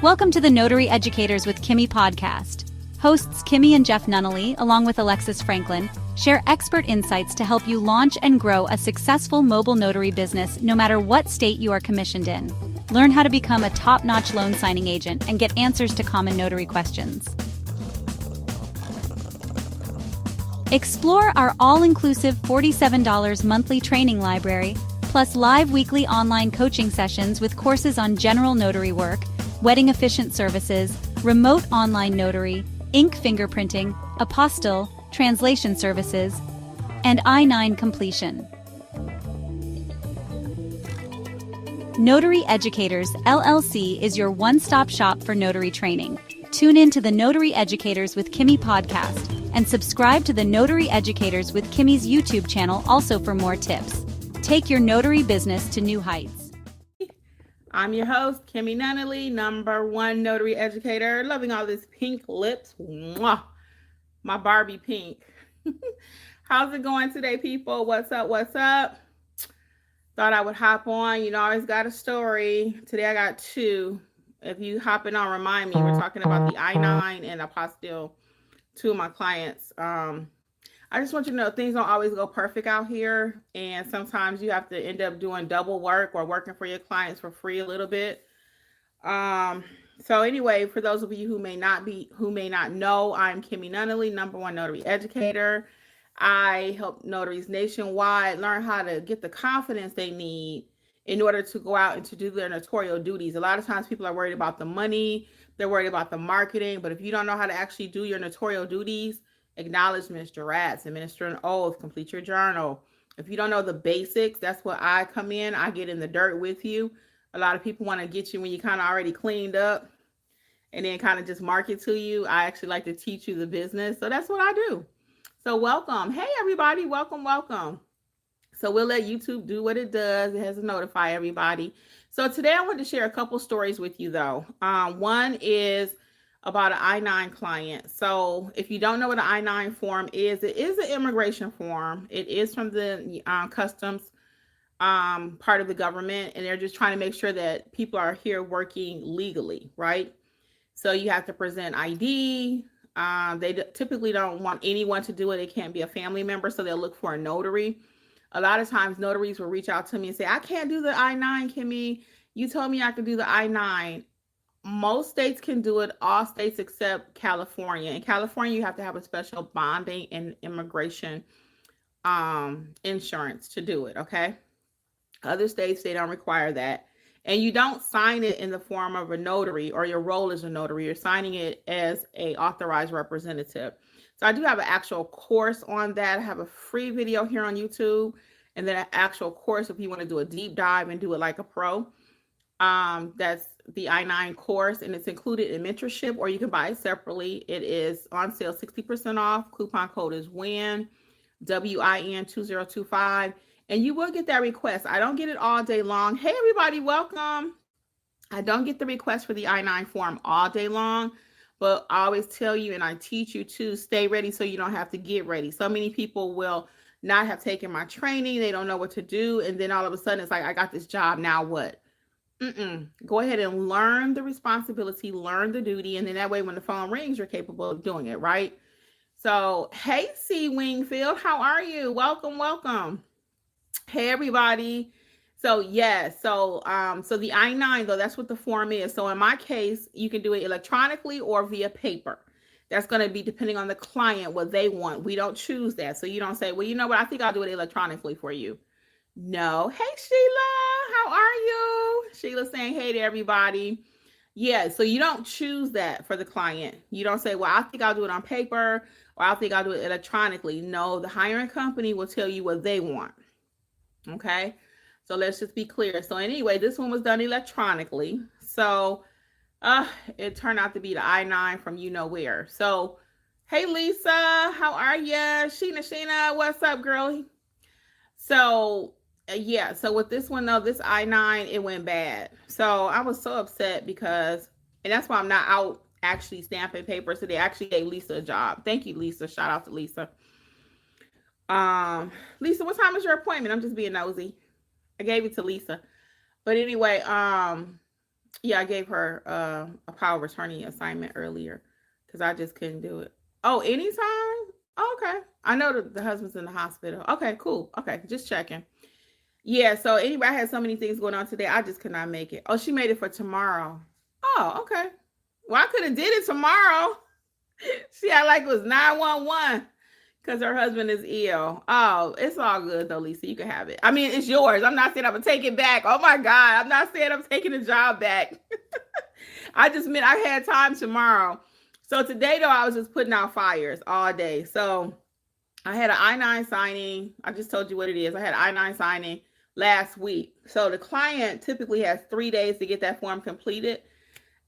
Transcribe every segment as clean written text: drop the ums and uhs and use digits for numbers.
Welcome to the Notary Educators with Kimmi Podcast. Hosts Kimmi and Jeff Nunnally, along with Alexis Franklin, share expert insights to help you launch and grow a successful mobile notary business no matter what state you are commissioned in. Learn how to become a top-notch loan signing agent and get answers to common notary questions. Explore our all-inclusive $47 monthly training library, plus live weekly online coaching sessions with courses on general notary work, wedding efficient services, remote online notary, ink fingerprinting, apostille, translation services, and I-9 completion. Notary Educators, LLC is your one-stop shop for notary training. Tune in to the Notary Educators with Kimmi podcast and subscribe to the Notary Educators with Kimmi's YouTube channel also for more tips. Take your notary business to new heights. I'm your host, Kimmi Nunnally, #1 notary educator, loving all this pink lips. Mwah! My Barbie pink. How's it going today, people? What's up? What's up? Thought I would hop on. You know, I always got a story. Today I got two. If you hopping on, remind me. We're talking about the I-9 and Apostille, two of my clients. I just want you to know things don't always go perfect out here. And sometimes you have to end up doing double work or working for your clients for free a little bit. So anyway, for those of you who may not know, I'm Kimmi Nunnally, #1 notary educator. I help notaries nationwide learn how to get the confidence they need in order to go out and to do their notarial duties. A lot of times people are worried about the money, they're worried about the marketing, but if you don't know how to actually do your notarial duties, acknowledgments, jurats, administer an oath, complete your journal. If you don't know the basics, that's where I come in. I get in the dirt with you. A lot of people want to get you when you kind of already cleaned up and then kind of just market to you. I actually like to teach you the business. So that's what I do. So welcome. Hey, everybody. Welcome, welcome. So we'll let YouTube do what it does. It has to notify everybody. So today I want to share a couple stories with you, though. One is about an I-9 client. So if you don't know what an I-9 form is, it is an immigration form. It is from the customs part of the government, and they're just trying to make sure that people are here working legally, right? So you have to present ID. They typically don't want anyone to do it. It can't be a family member, so they'll look for a notary. A lot of times notaries will reach out to me and say, I can't do the I-9, Kimmi. You told me I could do the I-9. Most states can do it, all states except California. In California, you have to have a special bonding and immigration insurance to do it, okay? Other states, they don't require that. And you don't sign it in the form of a notary or your role as a notary. You're signing it as an authorized representative. So I do have an actual course on that. I have a free video here on YouTube, and then an actual course if you want to do a deep dive and do it like a pro. That's the I-9 course, and it's included in mentorship, or you can buy it separately. It is on sale, 60% off. Coupon code is WIN, WIN 2025, and you will get that request. I don't get it all day long. Hey, everybody, welcome. I don't get the request for the I-9 form all day long, but I always tell you, and I teach you to stay ready so you don't have to get ready. So many people will not have taken my training. They don't know what to do, and then all of a sudden it's like, I got this job, now what? Go ahead and learn the responsibility, learn the duty, and then that way when the phone rings, you're capable of doing it, right? So, hey, C. Wingfield, how are you? Welcome, welcome. Hey, everybody. So, yes, so the I-9, though, that's what the form is. So in my case, you can do it electronically or via paper. That's going to be depending on the client, what they want. We don't choose that. So you don't say, well, you know what, I think I'll do it electronically for you. No. Hey, Sheila, how are you? Sheila saying hey to everybody. Yeah, so you don't choose that for the client. You don't say, well, I think I'll do it on paper, or I think I'll do it electronically. No, the hiring company will tell you what they want. Okay, so let's just be clear. So anyway, this one was done electronically. So it turned out to be the I-9 from you know where. So, hey, Lisa, how are you? Sheena, what's up, girlie? So yeah, so with this one though, this I-9, it went bad. So I was so upset because, and that's why I'm not out actually stamping papers today. I actually gave Lisa a job. Thank you, Lisa. Shout out to Lisa. Lisa, what time is your appointment? I'm just being nosy. I gave it to Lisa. But anyway, Yeah, I gave her a power of attorney assignment earlier because I just couldn't do it. Oh, anytime? Okay. I know the husband's in the hospital. Okay, cool. Okay, just checking. Yeah, so anyway, I had so many things going on today. I just could not make it. Oh, she made it for tomorrow. Oh, okay. Well, I could have did it tomorrow. She had like it was 911 because her husband is ill. Oh, it's all good though, Lisa. You can have it. I mean, it's yours. I'm not saying I'm gonna take it back. Oh my God. I'm not saying I'm taking the job back. I just meant I had time tomorrow. So today though, I was just putting out fires all day. So I had an I-9 signing. I just told you what it is. I had an I-9 signing last week. So the client typically has 3 days to get that form completed.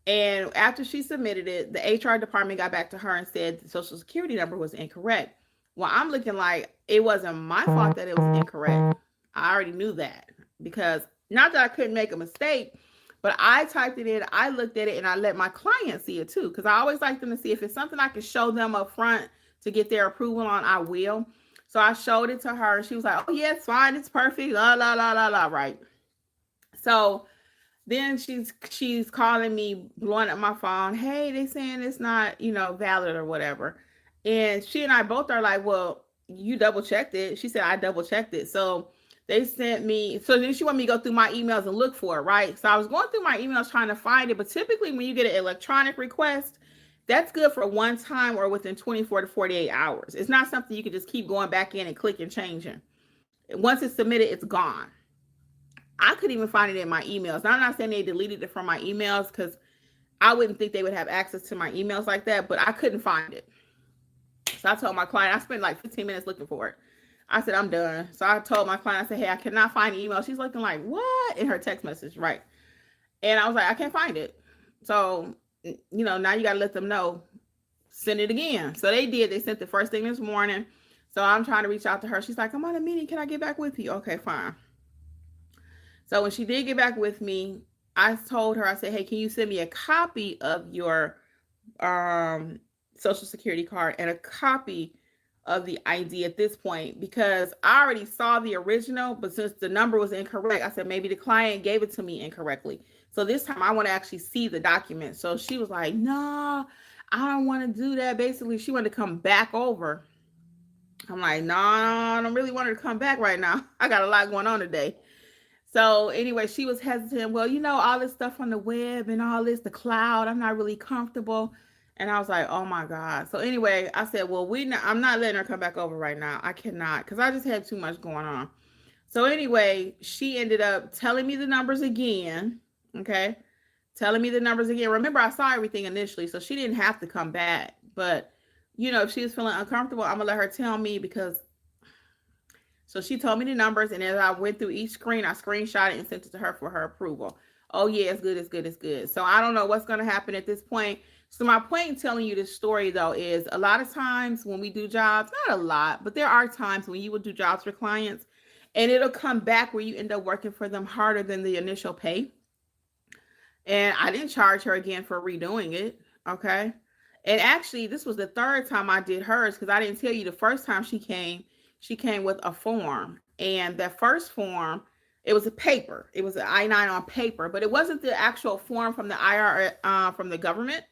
And after she submitted it, the HR department got back to her and said the social security number was incorrect. Well, I'm looking like it wasn't my fault that it was incorrect. I already knew that because not that I couldn't make a mistake, but I typed it in, I looked at it, and I let my client see it too. Because I always like them to see if it's something I can show them up front to get their approval on, I will. So I showed it to her. She was like, oh, yeah, it's fine. It's perfect. La, la, la, la, la. Right. So then she's calling me, blowing up my phone. Hey, they saying it's not, valid or whatever. And she and I both are like, well, you double checked it. She said, I double checked it. So they sent me, so then she wanted me to go through my emails and look for it, right? So I was going through my emails trying to find it. But typically when you get an electronic request, that's good for one time or within 24 to 48 hours. It's not something you can just keep going back in and click and changing. Once it's submitted, it's gone. I couldn't even find it in my emails. Now, I'm not saying they deleted it from my emails because I wouldn't think they would have access to my emails like that, but I couldn't find it. So I told my client, I spent like 15 minutes looking for it. I said, I'm done. So I told my client, I said, hey, I cannot find the email. She's looking like, what? In her text message, right? And I was like, I can't find it. So, now you got to let them know, send it again. So they did. They sent the first thing this morning. So I'm trying to reach out to her. She's like, I'm on a meeting. Can I get back with you? Okay, fine. So when she did get back with me, I told her, I said, hey, can you send me a copy of your social security card and a copy of the ID at this point? Because I already saw the original, but since the number was incorrect, I said, maybe the client gave it to me incorrectly. So this time I want to actually see the document. So she was like, no, I don't want to do that. Basically, she wanted to come back over. I'm like, no, I don't really want her to come back right now. I got a lot going on today. So anyway, she was hesitant. Well, all this stuff on the web and all this, the cloud, I'm not really comfortable. And I was like, oh my God. So anyway, I said, well, I'm not letting her come back over right now. I cannot, because I just had too much going on. So anyway, she ended up telling me the numbers again. Okay. Telling me the numbers again. Remember, I saw everything initially, so she didn't have to come back. But, if she was feeling uncomfortable, I'm going to let her tell me because. So she told me the numbers, and as I went through each screen, I screenshot it and sent it to her for her approval. Oh, yeah, it's good, it's good, it's good. So I don't know what's going to happen at this point. So my point in telling you this story, though, is a lot of times when we do jobs, not a lot, but there are times when you will do jobs for clients, and it'll come back where you end up working for them harder than the initial pay. And I didn't charge her again for redoing it, okay? And actually, this was the third time I did hers because I didn't tell you the first time she came with a form. And that first form, it was a paper. It was an I-9 on paper, but it wasn't the actual form from the IRS, from the government.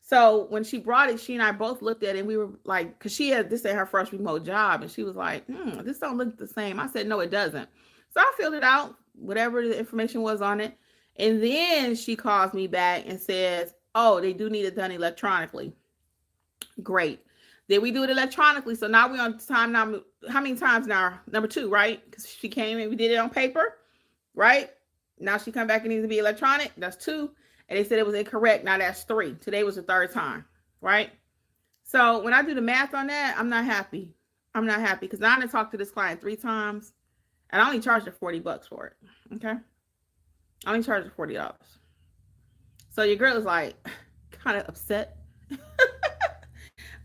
So when she brought it, she and I both looked at it and we were like, because she had this at her first remote job, and she was like, this don't look the same. I said, no, it doesn't. So I filled it out, whatever the information was on it. And then she calls me back and says, oh, they do need it done electronically. Great. Then we do it electronically. So now we're on time now. How many times now? Number 2, right? Because she came and we did it on paper, right? Now she come back and needs to be electronic. That's 2. And they said it was incorrect. Now that's 3. Today was the 3rd time, right? So when I do the math on that, I'm not happy. I'm not happy because now I talked to this client 3 times and I only charged her $40 for it. Okay. I only charged her $40. So your girl is like kind of upset.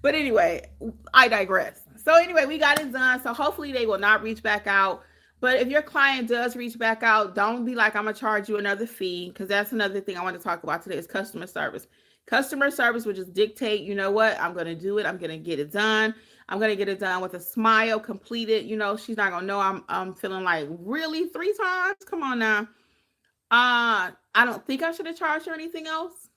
But anyway, I digress. So anyway, we got it done. So hopefully they will not reach back out. But if your client does reach back out, don't be like, I'm going to charge you another fee, because that's another thing I want to talk about today is customer service. Customer service will just dictate, you know what, I'm going to do it. I'm going to get it done. I'm going to get it done with a smile, completed. She's not going to know I'm feeling like, really, 3 times? Come on now. I don't think I should have charged her anything else.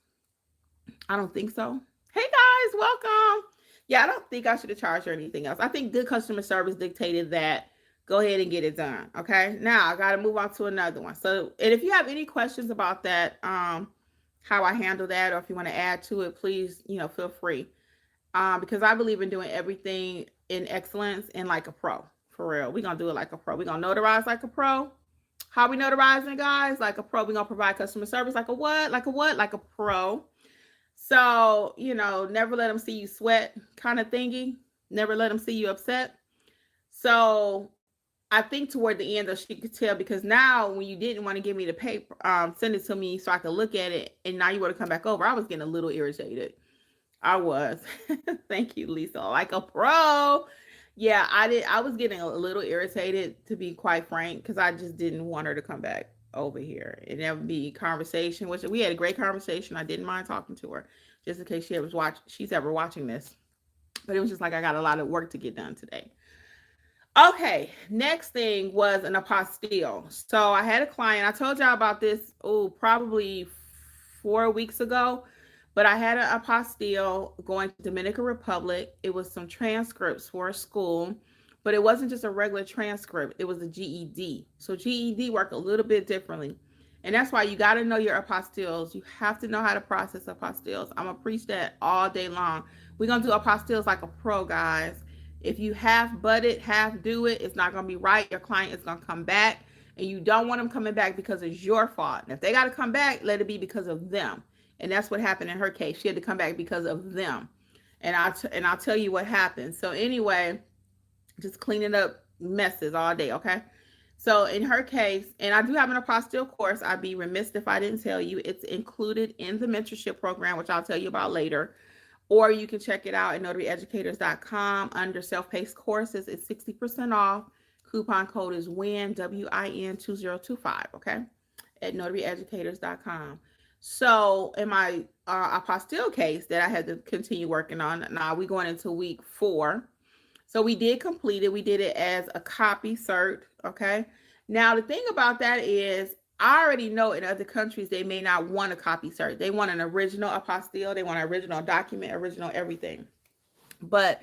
I don't think so. Hey guys, welcome. Yeah, I don't think I should have charged her anything else. I think good customer service dictated that. Go ahead and get it done. Okay. Now I got to move on to another one. So, and if you have any questions about that, how I handle that, or if you want to add to it, please, feel free. Because I believe in doing everything in excellence and like a pro. For real. We're going to do it like a pro. We're going to notarize like a pro. How we notarizing, guys? Like a pro. We're going to provide customer service like a what? Like a what? Like a pro. So, never let them see you sweat kind of thingy. Never let them see you upset. So I think toward the end, though, she could tell, because now when you didn't want to give me the paper, send it to me so I could look at it, and now you want to come back over, I was getting a little irritated. I was. Thank you, Lisa. Like a pro. Yeah, I was getting a little irritated, to be quite frank, because I just didn't want her to come back over here. And there would be conversation, which we had a great conversation. I didn't mind talking to her, just in case she's ever watching this. But it was just like, I got a lot of work to get done today. Okay, next thing was an apostille. So I had a client. I told y'all about this, probably 4 weeks ago. But I had an apostille going to Dominican Republic. It was some transcripts for a school, but it wasn't just a regular transcript. It was a GED. So GED work a little bit differently. And that's why you got to know your apostilles. You have to know how to process apostilles. I'm going to preach that all day long. We're going to do apostilles like a pro, guys. If you half butt it, half do it, it's not going to be right. Your client is going to come back, and you don't want them coming back because it's your fault. And if they got to come back, let it be because of them. And that's what happened in her case. She had to come back because of them. And I'll tell you what happened. So anyway, just cleaning up messes all day, okay? So in her case, and I do have an apostille course. I'd be remiss if I didn't tell you. It's included in the mentorship program, which I'll tell you about later. Or you can check it out at notaryeducators.com under self-paced courses. It's 60% off. Coupon code is WIN, WIN 2025, okay? At notaryeducators.com. So in my apostille case that I had to continue working on, now we're going into week 4. So we did complete it. We did it as a copy cert, okay? Now the thing about that is, I already know in other countries they may not want a copy cert. They want an original apostille. They want an original document, original everything. But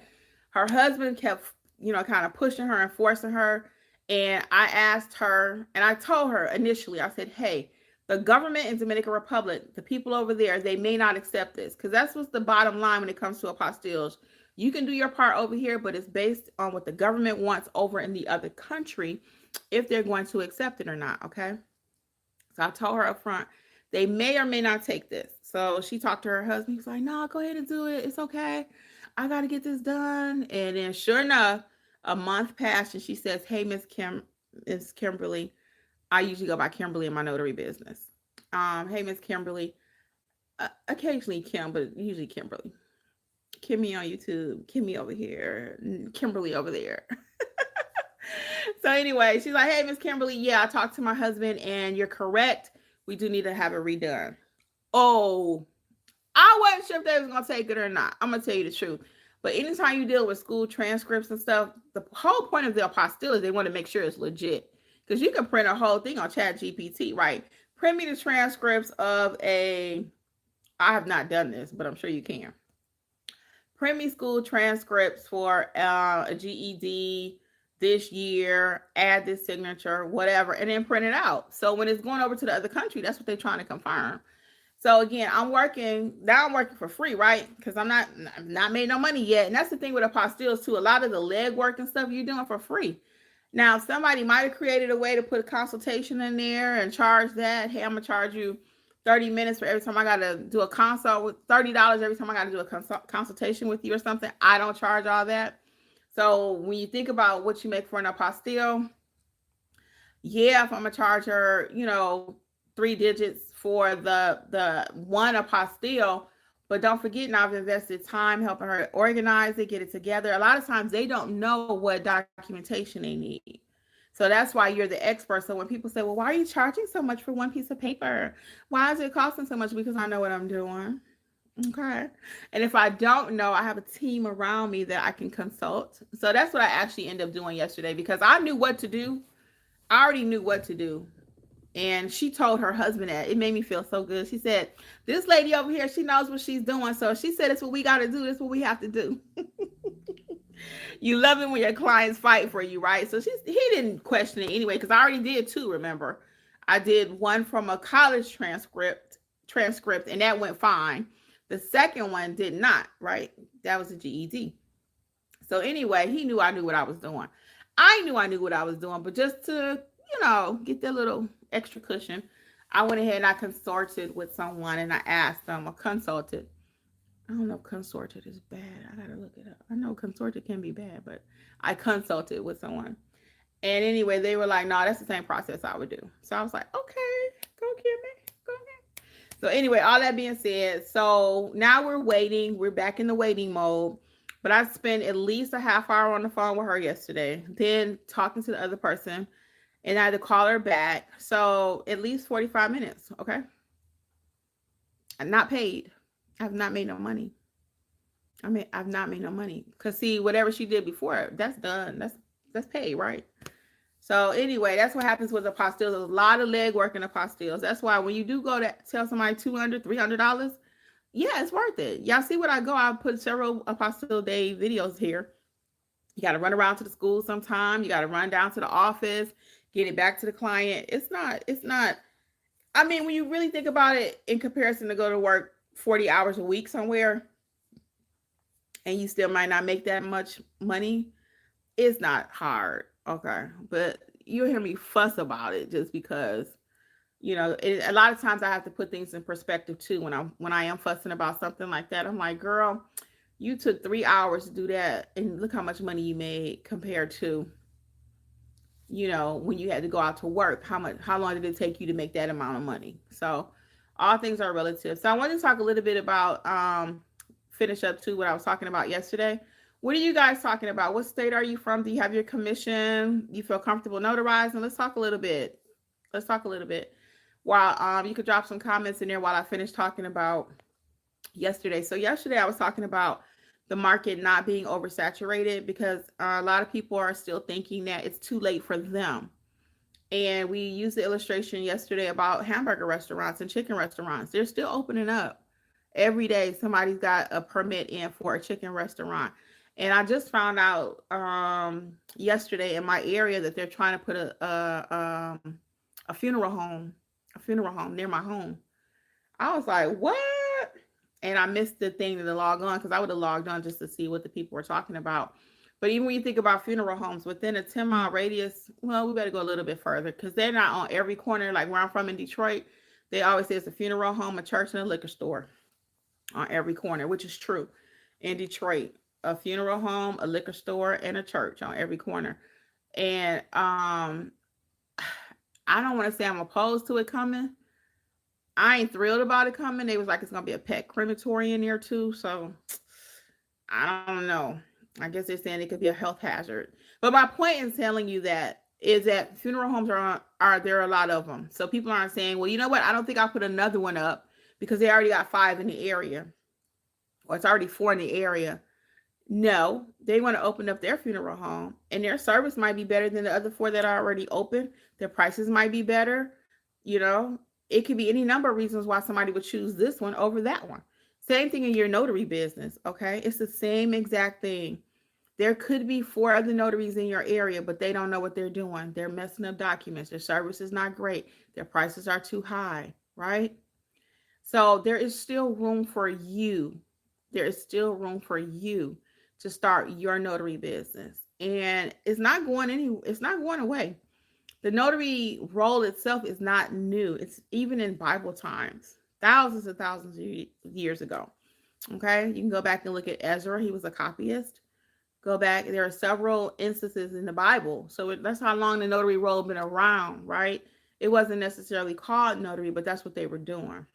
her husband kept, kind of pushing her and forcing her. And I asked her, and I told her initially, I said, hey, the government in Dominican Republic, the people over there, they may not accept this, because that's what's the bottom line when it comes to apostilles. You can do your part over here, but it's based on what the government wants over in the other country, if they're going to accept it or not, okay? So I told her up front, they may or may not take this. So she talked to her husband. He's like, no, go ahead and do it. It's okay. I got to get this done. And then sure enough, a month passed, and she says, hey, Miss Kimberly, I usually go by Kimberly in my notary business. Hey, Miss Kimberly, occasionally Kim, but usually Kimberly. Kimmi on YouTube, Kimmi over here, Kimberly over there. So anyway, she's like, hey, Miss Kimberly, yeah, I talked to my husband, and you're correct. We do need to have it redone. Oh, I wasn't sure if they was going to take it or not. I'm going to tell you the truth. But anytime you deal with school transcripts and stuff, the whole point of the apostille is they want to make sure it's legit. Because you can print a whole thing on ChatGPT, right? Print me the transcripts of I have not done this, but I'm sure you can. Print me school transcripts for a GED this year, add this signature, whatever, and then print it out. So when it's going over to the other country, that's what they're trying to confirm. So again, I'm working for free, right? Because I'm not made no money yet. And that's the thing with apostilles too. A lot of the legwork and stuff you're doing for free. Now, somebody might have created a way to put a consultation in there and charge that. Hey, I'm going to charge you 30 minutes for every time I got to do a consult, with $30 every time I got to do a consultation with you or something. I don't charge all that. So when you think about what you make for an apostille, yeah, if I'm going to charge her, 3 digits for the one apostille, but don't forget, now I've invested time helping her organize it, get it together. A lot of times they don't know what documentation they need. So that's why you're the expert. So when people say, well, why are you charging so much for one piece of paper? Why is it costing so much? Because I know what I'm doing. Okay. And if I don't know, I have a team around me that I can consult. So that's what I actually ended up doing yesterday, because I knew what to do. I already knew what to do. And she told her husband that. It made me feel so good. She said, this lady over here, she knows what she's doing. So she said, it's what we got to do. It's what we have to do. You love it when your clients fight for you, right? So he didn't question it anyway, because I already did two, remember. I did one from a college transcript, and that went fine. The second one did not, right? That was a GED. So anyway, he knew I knew what I was doing. I knew I knew what I was doing, but just to, get that little extra cushion, I went ahead and I consulted with someone, and I asked them, I don't know if consorted is bad. I gotta look it up. I know consorted can be bad, but I consulted with someone. And anyway, they were like, no, that's the same process I would do. So I was like, okay, go Kimmi, go ahead. So anyway, all that being said, so now we're waiting. We're back in the waiting mode. But I spent at least a half hour on the phone with her yesterday, then talking to the other person, and I had to call her back. So at least 45 minutes, okay? I'm not paid. I've not made no money. I've not made no money. Because see, whatever she did before, that's done. That's paid, right? So anyway, that's what happens with apostilles. There's a lot of legwork in apostilles. That's why when you do go to tell somebody $200, $300, yeah, it's worth it. Y'all see what I go? I put several apostille day videos here. You got to run around to the school sometime. You got to run down to the office, get it back to the client. It's not. I mean, when you really think about it, in comparison to go to work 40 hours a week somewhere, and you still might not make that much money, it's not hard. Okay. But you'll hear me fuss about it just because, a lot of times I have to put things in perspective too. When I am fussing about something like that, I'm like, girl, you took 3 hours to do that, and look how much money you made compared to, when you had to go out to work. How long did it take you to make that amount of money? So all things are relative. So I want to talk a little bit about, finish up to what I was talking about yesterday. What are you guys talking about? What state are you from? Do you have your commission? You feel comfortable notarizing? Let's talk a little bit. While you could drop some comments in there while I finish talking about yesterday. So yesterday I was talking about the market not being oversaturated because a lot of people are still thinking that it's too late for them. And we used the illustration yesterday about hamburger restaurants and chicken restaurants. They're still opening up. Every day somebody's got a permit in for a chicken restaurant. And I just found out yesterday in my area that they're trying to put a funeral home near my home. I was like, what? And I missed the thing to log on, because I would have logged on just to see what the people were talking about. But even when you think about funeral homes within a 10-mile radius, well, we better go a little bit further, because they're not on every corner. Like where I'm from in Detroit, they always say it's a funeral home, a church, and a liquor store on every corner, which is true in Detroit. A funeral home, a liquor store, and a church on every corner. And I don't want to say I'm opposed to it coming. I ain't thrilled about it coming. They was like, it's going to be a pet crematory in there too. So I don't know. I guess they're saying it could be a health hazard. But my point in telling you that is that funeral homes are there are a lot of them. So people aren't saying, well, you know what? I don't think I'll put another one up because they already got 5 in the area, or it's already 4 in the area. No, they want to open up their funeral home, and their service might be better than the other 4 that are already open. Their prices might be better. It could be any number of reasons why somebody would choose this one over that one. Same thing in your notary business. Okay. It's the same exact thing. There could be 4 other notaries in your area, but they don't know what they're doing. They're messing up documents. Their service is not great. Their prices are too high, right? So there is still room for you. There is still room for you to start your notary business. And it's not going away. The notary role itself is not new. It's even in Bible times, thousands and thousands of years ago. Okay. You can go back and look at Ezra. He was a copyist. Go back. There are several instances in the Bible. So that's how long the notary role been around, right? It wasn't necessarily called notary, but that's what they were doing,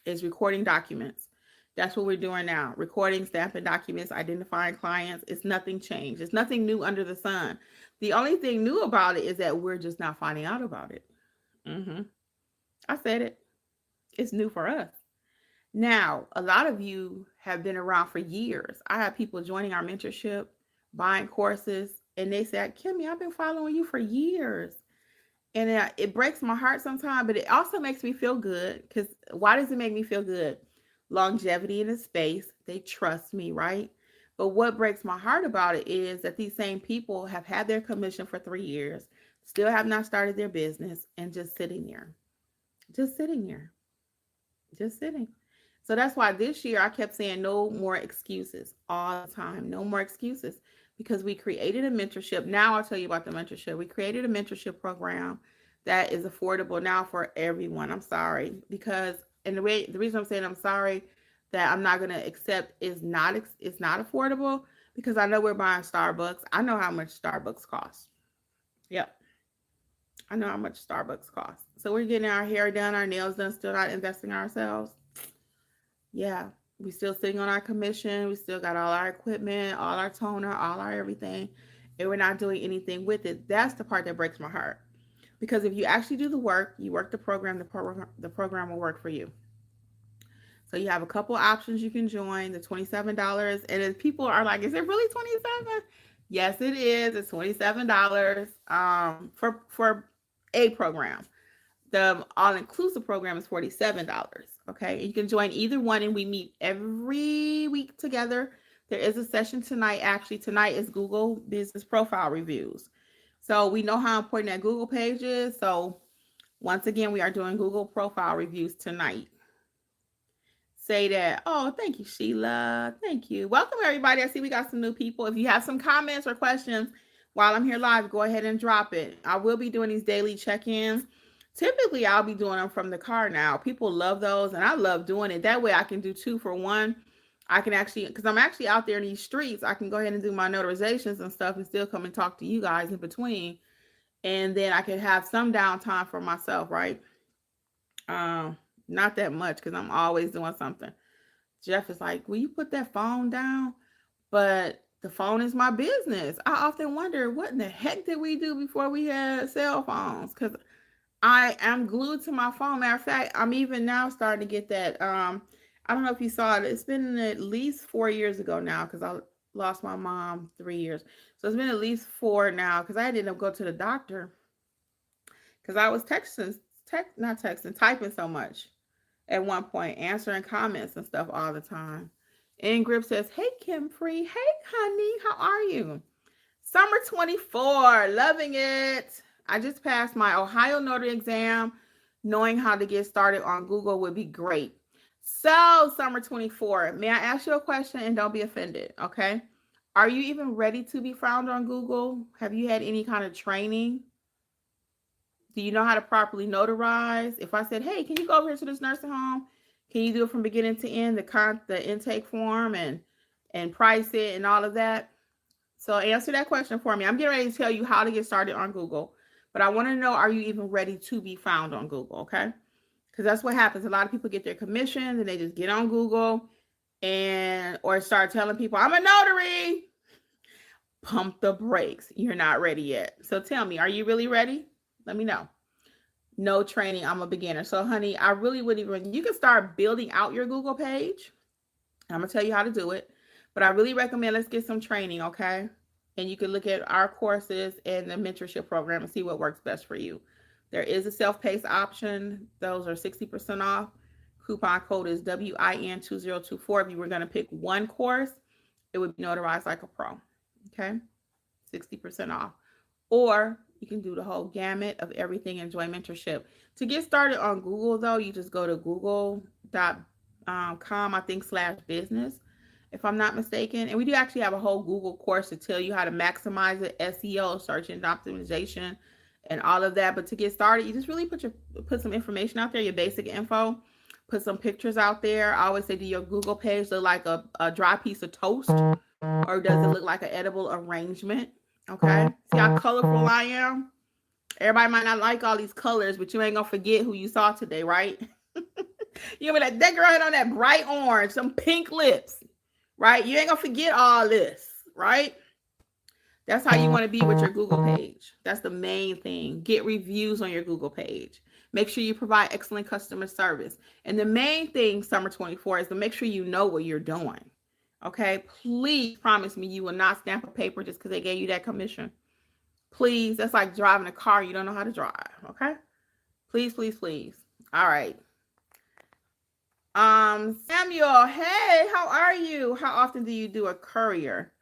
is recording documents. That's what we're doing now. Recording, stamping documents, identifying clients. It's nothing changed. It's nothing new under the sun. The only thing new about it is that we're just not finding out about it. I said it. It's new for us. Now, a lot of you have been around for years. I have people joining our mentorship, buying courses, and they said, Kimmi, I've been following you for years. And it breaks my heart sometimes, but it also makes me feel good. Because why does it make me feel good? Longevity in the space. They trust me, right? But what breaks my heart about it is that these same people have had their commission for 3 years, still have not started their business, and just sitting there, just sitting there, just sitting. So that's why this year I kept saying no more excuses all the time. No more excuses, because we created a mentorship. Now I'll tell you about the mentorship. We created a mentorship program that is affordable now for everyone. I'm sorry, because and the reason I'm saying I'm sorry that I'm not going to accept is not it's not affordable, because I know we're buying Starbucks. I know how much Starbucks costs. Yep. I know how much Starbucks costs. So we're getting our hair done, our nails done, still not investing in ourselves. Yeah, we still sitting on our commission. We still got all our equipment, all our toner, all our everything, and we're not doing anything with it. That's the part that breaks my heart. Because if you actually do the work, you work the program will work for you. So you have a couple options you can join. The $27, and then people are like, "Is it really 27?" Yes, it is. It's $27 for a program. The all-inclusive program is $47. Okay, you can join either one, and we meet every week together. There is a session tonight. Actually, tonight is Google Business Profile Reviews. So we know how important that Google page is. So once again, we are doing Google Profile Reviews tonight. Say that. Oh, thank you, Sheila. Thank you. Welcome, everybody. I see we got some new people. If you have some comments or questions while I'm here live, go ahead and drop it. I will be doing these daily check-ins. Typically, I'll be doing them from the car now. People love those, and I love doing it. That way, I can do 2 for 1. I can actually, because I'm actually out there in these streets, I can go ahead and do my notarizations and stuff and still come and talk to you guys in between. And then I can have some downtime for myself, right? Not that much, because I'm always doing something. Jeff is like, will you put that phone down? But the phone is my business. I often wonder, what in the heck did we do before we had cell phones? Because I am glued to my phone. Matter of fact, I'm even now starting to get that. I don't know if you saw it. It's been at least 4 years ago now, because I lost my mom 3 years. So it's been at least 4 now, because I didn't end up go to the doctor because I was typing so much at one point, answering comments and stuff all the time. Ingrid says, "Hey, Kimberly. Hey, honey. How are you? Summer 24. Loving it. I just passed my Ohio Notary exam. Knowing how to get started on Google would be great." So, Summer 24, may I ask you a question, and don't be offended, okay? Are you even ready to be found on Google? Have you had any kind of training? Do you know how to properly notarize? If I said, "Hey, can you go over here to this nursing home? Can you do it from beginning to end, the intake form and price it and all of that?" So answer that question for me. I'm getting ready to tell you how to get started on Google, but I want to know, are you even ready to be found on Google, okay? Because that's what happens. A lot of people get their commissions and they just get on Google or start telling people, "I'm a notary." Pump the brakes. You're not ready yet. So tell me, are you really ready? Let me know. No training. I'm a beginner. So, honey, I really wouldn't even, you can start building out your Google page. I'm going to tell you how to do it, but I really recommend let's get some training, okay? And you can look at our courses and the mentorship program and see what works best for you. There is a self-paced option. Those are 60% off. Coupon code is WIN2024. If you were going to pick one course, it would be Notarize Like a Pro, okay? 60% off. Or you can do the whole gamut of everything and join mentorship. To get started on Google, though, you just go to google.com, I think, /business, if I'm not mistaken. And we do actually have a whole Google course to tell you how to maximize it, SEO, search engine optimization, and all of that. But to get started, you just really put some information out there, your basic info, put some pictures out there. I always say, do your Google page look like a dry piece of toast, or does it look like an edible arrangement? Okay, see how colorful I am? Everybody might not like all these colors, but you ain't gonna forget who you saw today, right? You know, that girl had on that bright orange, some pink lips, right? You ain't gonna forget all this, right? That's how you want to be with your Google page. That's the main thing. Get reviews on your Google page. Make sure you provide excellent customer service. And the main thing, Summer 24, is to make sure you know what you're doing. Okay, please promise me you will not stamp a paper just because they gave you that commission. Please, that's like driving a car you don't know how to drive, okay? Please, please, please. All right. Samuel, hey, how are you? How often do you do a courier?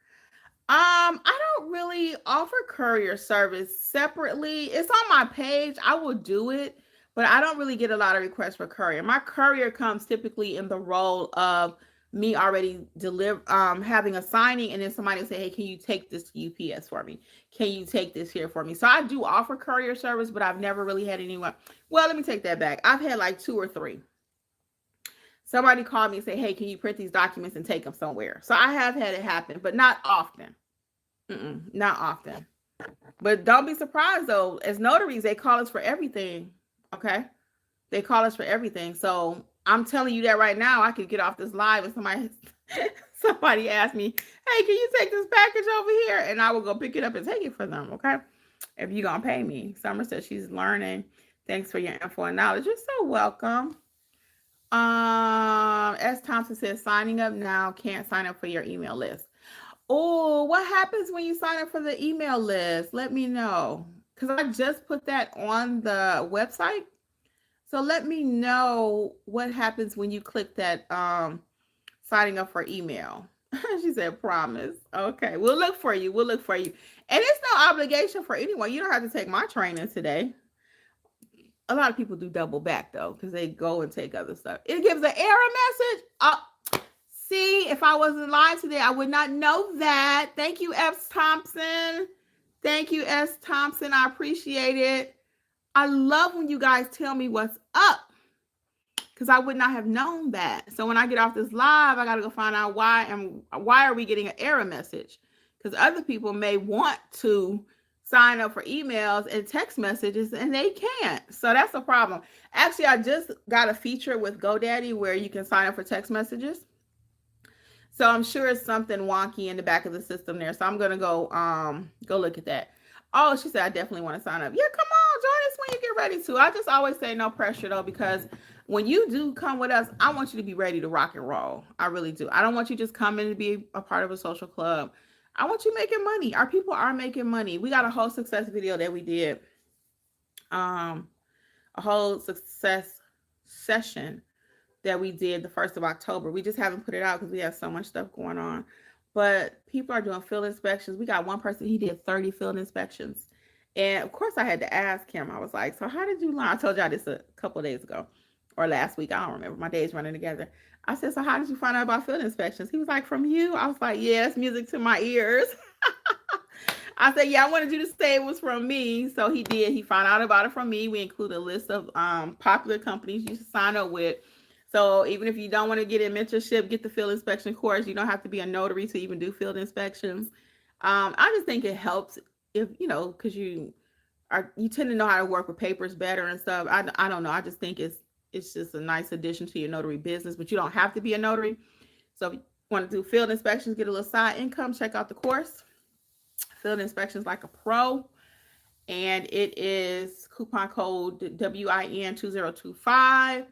I don't really offer courier service separately. It's on my page. I will do it, but I don't really get a lot of requests for courier. My courier comes typically in the role of me already having a signing, and then somebody will say, hey, can you take this to UPS for me? Can you take this here for me? So I do offer courier service, but I've never really had anyone. Well, let me take that back. I've had like 2 or 3. Somebody called me and say, hey, can you print these documents and take them somewhere? So I have had it happen, but not often. Not often. But don't be surprised, though. As notaries, they call us for everything, okay? They call us for everything. So I'm telling you that right now. I could get off this live and somebody asked me, hey, can you take this package over here? And I will go pick it up and take it for them, okay? If you're going to pay me. Summer says she's learning. Thanks for your info and knowledge. You're so welcome. S. Thompson says, signing up now, can't sign up for your email list. Oh, what happens when you sign up for the email list? Let me know. Because I just put that on the website. So let me know what happens when you click that signing up for email. She said, promise. Okay, we'll look for you. We'll look for you. And it's no obligation for anyone. You don't have to take my training today. A lot of people do double back, though, because they go and take other stuff. It gives an error message. See, if I wasn't live today, I would not know that. Thank you, S. Thompson. Thank you, S. Thompson. I appreciate it. I love when you guys tell me what's up, because I would not have known that. So when I get off this live, I got to go find out why are we getting an error message? Because other people may want to sign up for emails and text messages and they can't. So that's a problem. Actually, I just got a feature with GoDaddy where you can sign up for text messages. So I'm sure it's something wonky in the back of the system there. So I'm going to go look at that. Oh, she said, I definitely want to sign up. Yeah, come on, join us when you get ready to. I just always say no pressure, though, because when you do come with us, I want you to be ready to rock and roll. I really do. I don't want you just coming to be a part of a social club. I want you making money. Our people are making money. We got a whole success video that we did. A whole success session that we did the 1st of October. We just haven't put it out because we have so much stuff going on. But people are doing field inspections. We got one person, he did 30 field inspections. And of course I had to ask him. I was like, so how did you learn? I told y'all this a couple of days ago or last week. I don't remember. My days running together. I said, so how did you find out about field inspections? He was like, from you. I was like, yes, music to my ears. I said, yeah, I wanted you to say it was from me. So he did. He found out about it from me. We include a list of popular companies you should sign up with. So even if you don't want to get in mentorship, get the field inspection course. You don't have to be a notary to even do field inspections. I just think it helps if, because you tend to know how to work with papers better and stuff. I don't know. I just think it's just a nice addition to your notary business, but you don't have to be a notary. So if you want to do field inspections, get a little side income, check out the course, Field Inspections Like a Pro. And it is coupon code WIN 2025.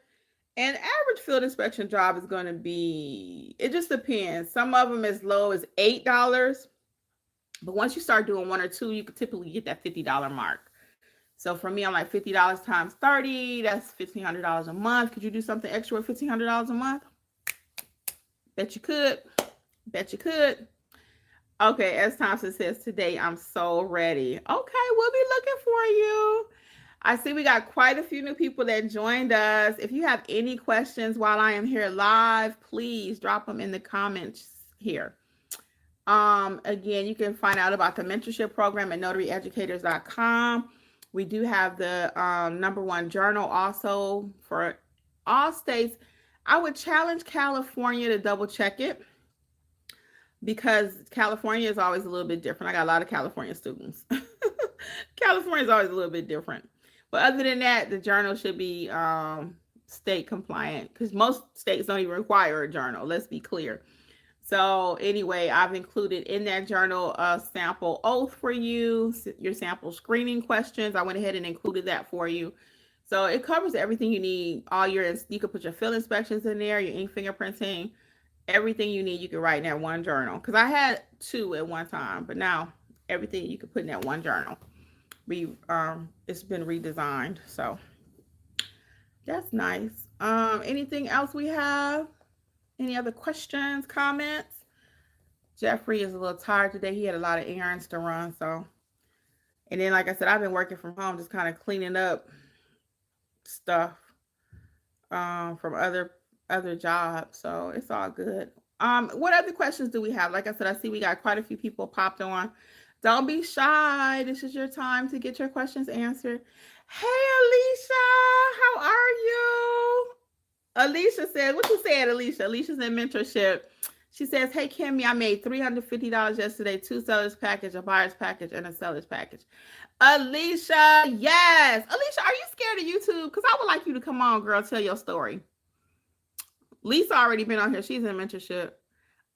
And average field inspection job is going to be, it just depends. Some of them as low as $8. But once you start doing 1 or 2, you could typically get that $50 mark. So for me, I'm like $50 times 30. That's $1,500 a month. Could you do something extra with $1,500 a month? Bet you could. Bet you could. Okay, as Thompson says, today I'm so ready. Okay, we'll be looking for you. I see we got quite a few new people that joined us. If you have any questions while I am here live, please drop them in the comments here. Again, you can find out about the mentorship program at notaryeducators.com. We do have the #1 journal also for all states. I would challenge California to double check it because California is always a little bit different. I got a lot of California students. California is always a little bit different. But other than that, the journal should be state compliant because most states don't even require a journal. Let's be clear. So anyway, I've included in that journal a sample oath for you, your sample screening questions. I went ahead and included that for you. So it covers everything you need. You can put your field inspections in there, your ink fingerprinting, everything you need. You can write in that one journal. Because I had 2 at one time, but now everything you can put in that one journal. It's been redesigned, so that's nice. Anything else we have? Any other questions, comments? Jeffrey is a little tired today. He had a lot of errands to run, so. And then, like I said, I've been working from home, just kind of cleaning up stuff from other jobs, so it's all good. What other questions do we have? Like I said, I see we got quite a few people popped on. Don't be shy. This is your time to get your questions answered. Hey, Alicia, how are you? Alicia says, what you said, Alicia? Alicia's in mentorship. She says, hey, Kimmi, I made $350 yesterday, 2 sellers package, a buyer's package, and a seller's package. Alicia, yes. Alicia, are you scared of YouTube? Because I would like you to come on, girl, tell your story. Lisa already been on here. She's in mentorship.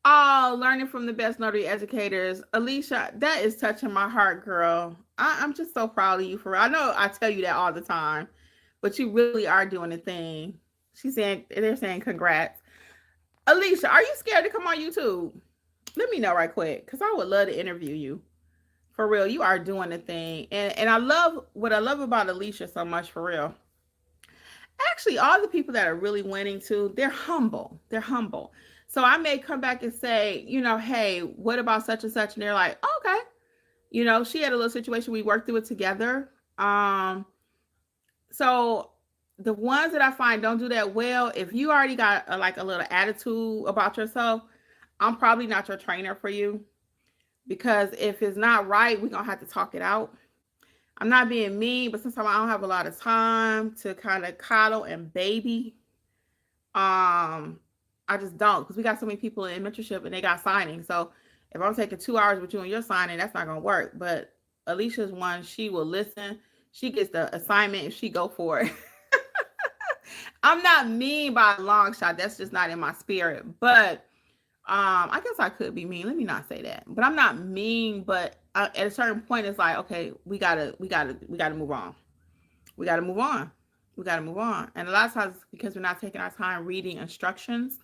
Oh, learning from the best notary educators. Alicia, that is touching my heart, girl. I'm just so proud of you for real. I know I tell you that all the time, but you really are doing the thing. They're saying congrats. Alicia, are you scared to come on YouTube? Let me know right quick, because I would love to interview you. For real, you are doing the thing. And I love what I love about Alicia so much, for real. Actually, all the people that are really winning too, they're humble. They're humble. So I may come back and say, hey, what about such and such? And they're like, okay. She had a little situation. We worked through it together. So the ones that I find don't do that well, if you already got a little attitude about yourself, I'm probably not your trainer for you, because if it's not right, we're going to have to talk it out. I'm not being mean, but sometimes I don't have a lot of time to kind of coddle and baby. I just don't, because we got so many people in mentorship and they got signing. So if I'm taking 2 hours with you and you're signing, that's not going to work. But Alicia's one, she will listen. She gets the assignment and she go for it. I'm not mean by a long shot. That's just not in my spirit. But I guess I could be mean. Let me not say that. But I'm not mean. But at a certain point, it's like, okay, we gotta move on. We gotta move on. And a lot of times, because we're not taking our time reading instructions,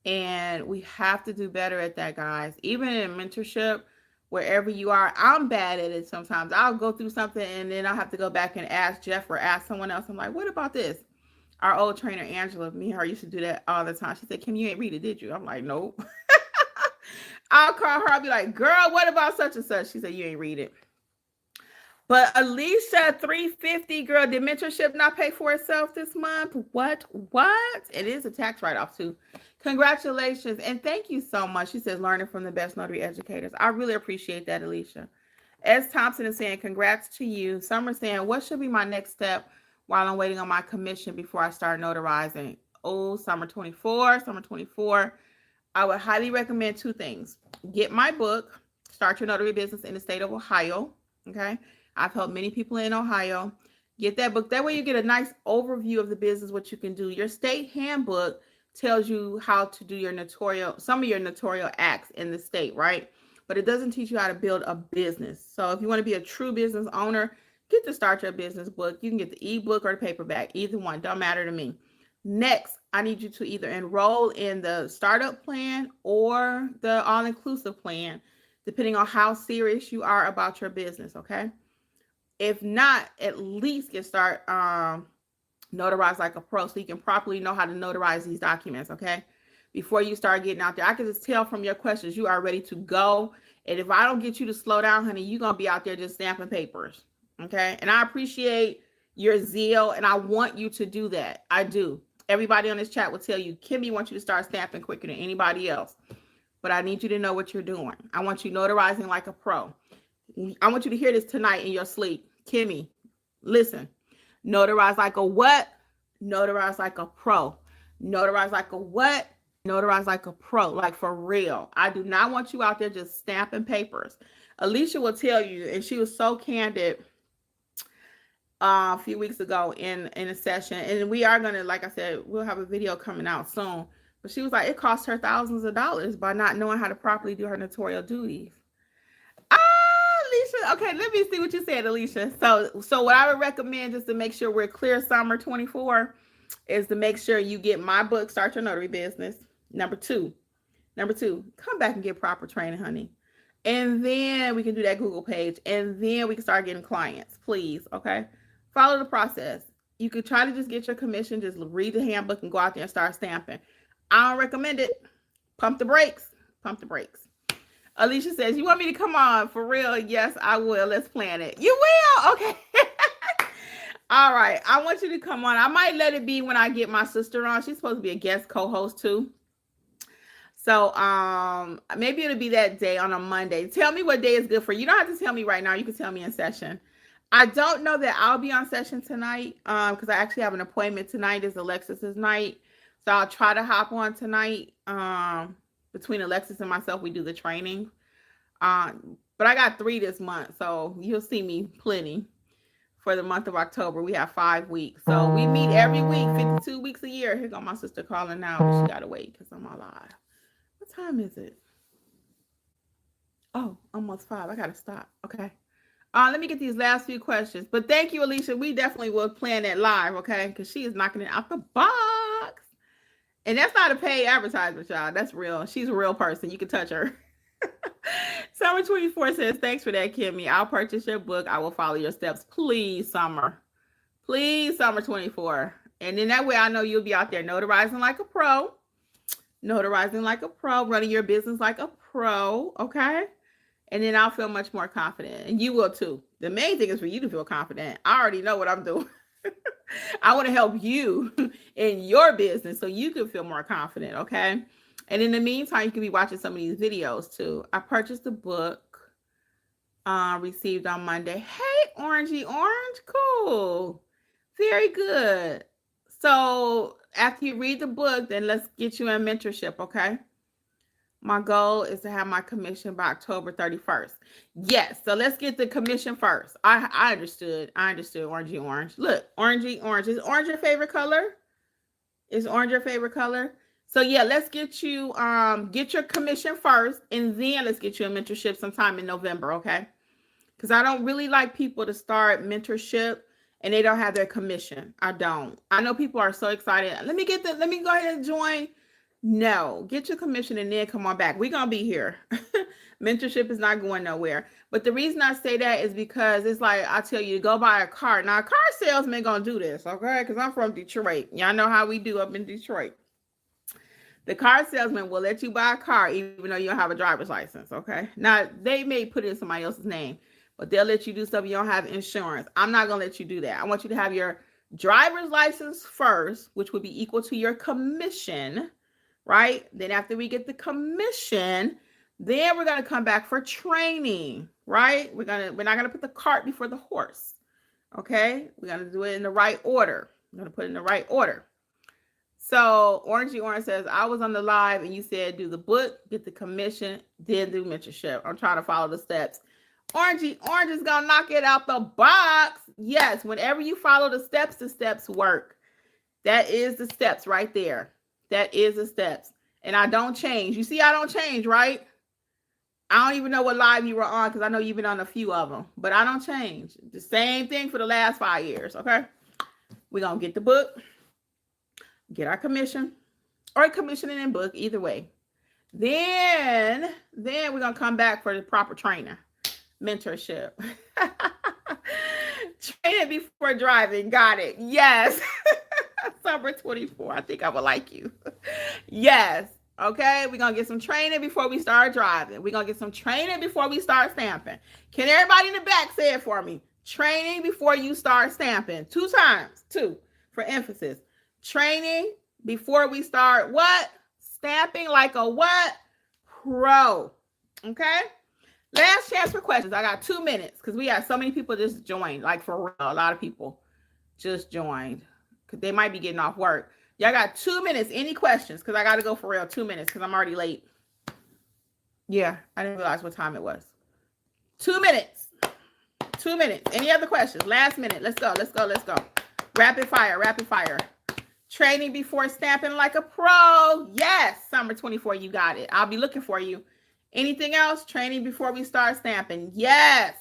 and we have to do better at that, guys. Even in mentorship, wherever you are, I'm bad at it sometimes. I'll go through something and then I'll have to go back and ask Jeff or ask someone else. I'm like, what about this? Our old trainer, Angela, me and her used to do that all the time. She said, Kim, you ain't read it, did you? I'm like, nope. I'll call her. I'll be like, girl, what about such and such? She said, you ain't read it. But Alicia, $350, girl, did mentorship not pay for itself this month? What? It is a tax write-off too. Congratulations. And thank you so much. She says, learning from the best notary educators. I really appreciate that, Alicia. S. Thompson is saying, congrats to you. Summer saying, what should be my next step while I'm waiting on my commission before I start notarizing? Oh, summer 24. I would highly recommend 2 things. Get my book, Start Your Notary Business in the State of Ohio. Okay. I've helped many people in Ohio. Get that book. That way you get a nice overview of the business, what you can do. Your state handbook tells you how to do some of your notarial acts in the state, right? But it doesn't teach you how to build a business. So if you want to be a true business owner, get the Start Your Business book. You can get the ebook or the paperback. Either one. Don't matter to me. Next, I need you to either enroll in the startup plan or the all-inclusive plan, depending on how serious you are about your business, okay? If not, at least start notarize like a pro, so you can properly know how to notarize these documents, okay? Before you start getting out there. I can just tell from your questions you are ready to go. And if I don't get you to slow down, honey, you're going to be out there just stamping papers, okay? And I appreciate your zeal, and I want you to do that. I do. Everybody on this chat will tell you, Kimmi wants you to start stamping quicker than anybody else. But I need you to know what you're doing. I want you notarizing like a pro. I want you to hear this tonight in your sleep. Kimmi, listen. Notarize like a what? Notarize like a pro. Notarize like a what? Notarize like a pro, like for real. I do not want you out there just stamping papers. Alicia will tell you, and she was so candid a few weeks ago in a session, and we are going to, like I said, we'll have a video coming out soon, but she was like, it cost her thousands of dollars by not knowing how to properly do her notarial duties. Alicia, okay, let me see what you said, Alicia. So what I would recommend, just to make sure we're clear summer 24, is to make sure you get my book, Start Your Notary Business. Number two, come back and get proper training, honey. And then we can do that Google page. And then we can start getting clients, please. Okay. Follow the process. You could try to just get your commission. Just read the handbook and go out there and start stamping. I don't recommend it. Pump the brakes. Pump the brakes. Alicia says, you want me to come on? For real? Yes, I will. Let's plan it. You will? Okay. All right. I want you to come on. I might let it be when I get my sister on. She's supposed to be a guest co-host too. So maybe it'll be that day on a Monday. Tell me what day is good for you. You don't have to tell me right now. You can tell me in session. I don't know that I'll be on session tonight because I actually have an appointment tonight. It's Alexis's night. So I'll try to hop on tonight. Between Alexis and myself, we do the training. But I got 3 this month. So you'll see me plenty for the month of October. We have 5 weeks. So we meet every week, 52 weeks a year. Here go my sister calling now, but she got to wait because I'm all live. What time is it? Oh, almost 5. I got to stop. Okay. Let me get these last few questions. But thank you, Alicia. We definitely will plan that live, okay? Because she is knocking it out the box. And that's not a paid advertisement, y'all. That's real. She's a real person. You can touch her. Summer 24 says, thanks for that, Kimmi. I'll purchase your book. I will follow your steps. Please, Summer. Please, Summer 24. And then that way I know you'll be out there notarizing like a pro. Notarizing like a pro. Running your business like a pro, okay? And then I'll feel much more confident. And you will too. The main thing is for you to feel confident. I already know what I'm doing. I want to help you in your business so you can feel more confident, okay? And in the meantime, you can be watching some of these videos too. I purchased the book, received on Monday. Hey, Orangey Orange, cool. Very good. So after you read the book, then let's get you in mentorship, okay? My goal is to have my commission by October 31st. Yes, so let's get the commission first. I understood. Orangey Orange. Look, Orangey Orange. Is orange your favorite color? Is orange your favorite color? So yeah, let's get you get your commission first, and then let's get you a mentorship sometime in November, okay? Because I don't really like people to start mentorship and they don't have their commission. I don't. I know people are so excited. Let me go ahead and join. No, get your commission and then come on back. We're going to be here. Mentorship is not going nowhere. But the reason I say that is because it's like, I tell you to go buy a car. Now, a car salesman going to do this, okay? Because I'm from Detroit. Y'all know how we do up in Detroit. The car salesman will let you buy a car even though you don't have a driver's license, okay? Now, they may put it in somebody else's name, but they'll let you do stuff you don't have insurance. I'm not going to let you do that. I want you to have your driver's license first, which would be equal to your commission, right? Then after we get the commission, then we're going to come back for training, right? We're not going to put the cart before the horse. Okay? We're going to do it in the right order. We're going to put it in the right order. So Orangey Orange says, I was on the live and you said do the book, get the commission, then do mentorship. I'm trying to follow the steps. Orangey Orange is going to knock it out the box. Yes, whenever you follow the steps work. That is the steps right there. That is the steps. And I don't change. You see, I don't change, right? I don't even know what live you were on because I know you've been on a few of them. But I don't change. The same thing for the last 5 years, okay? We're going to get the book, get our commission, or commissioning and book, either way. Then we're going to come back for the proper training, mentorship. Training before driving. Got it. Yes. Summer 24. I think I would like you. Yes. Okay. We're going to get some training before we start driving. We're going to get some training before we start stamping. Can everybody in the back say it for me? Training before you start stamping. 2 times. 2 for emphasis. Training before we start what? Stamping like a what? Pro. Okay. Last chance for questions. I got 2 minutes because we have so many people just joined. Like for real, a lot of people just joined. Because they might be getting off work. Y'all got 2 minutes. Any questions? Because I got to go for real. 2 minutes because I'm already late. Yeah, I didn't realize what time it was. 2 minutes. 2 minutes. Any other questions? Last minute. Let's go. Rapid fire. Training before stamping like a pro. Yes. Summer 24, you got it. I'll be looking for you. Anything else? Training before we start stamping. Yes.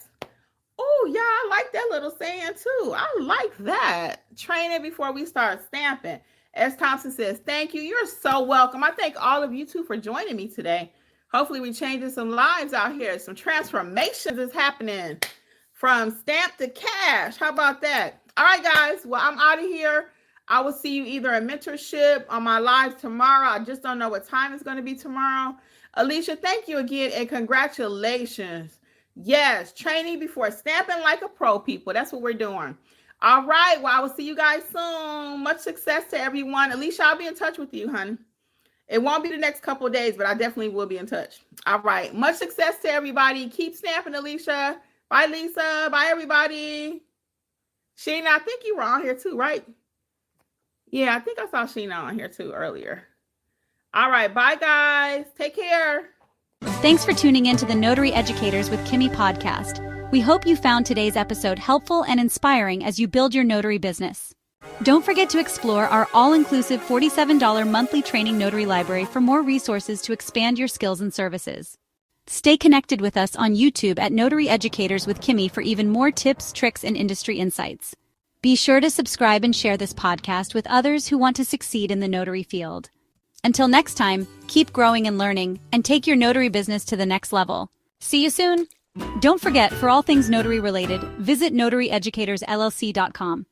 Oh, yeah, I like that little saying too. I like that. Training before we start stamping. S. Thompson says, thank you. You're so welcome. I thank all of you too for joining me today. Hopefully we changing some lives out here. Some transformations is happening from stamp to cash. How about that? All right, guys. Well, I'm out of here. I will see you either in mentorship on my live tomorrow. I just don't know what time it's going to be tomorrow. Alicia, thank you again and congratulations. Yes, training before stamping like a pro, people. That's what we're doing. All right. Well, I will see you guys soon. Much success to everyone. Alicia, I'll be in touch with you, honey. It won't be the next couple of days, but I definitely will be in touch. All right. Much success to everybody. Keep stamping, Alicia. Bye, Lisa. Bye, everybody. Sheena, I think you were on here too, right? Yeah, I think I saw Sheena on here too earlier. All right. Bye, guys. Take care. Thanks for tuning in to the Notary Educators with Kimmi podcast. We hope you found today's episode helpful and inspiring as you build your notary business. Don't forget to explore our all-inclusive $47 monthly training notary library for more resources to expand your skills and services. Stay connected with us on YouTube at Notary Educators with Kimmi for even more tips, tricks, and industry insights. Be sure to subscribe and share this podcast with others who want to succeed in the notary field. Until next time, keep growing and learning, and take your notary business to the next level. See you soon! Don't forget, for all things notary related, visit notaryeducatorsllc.com.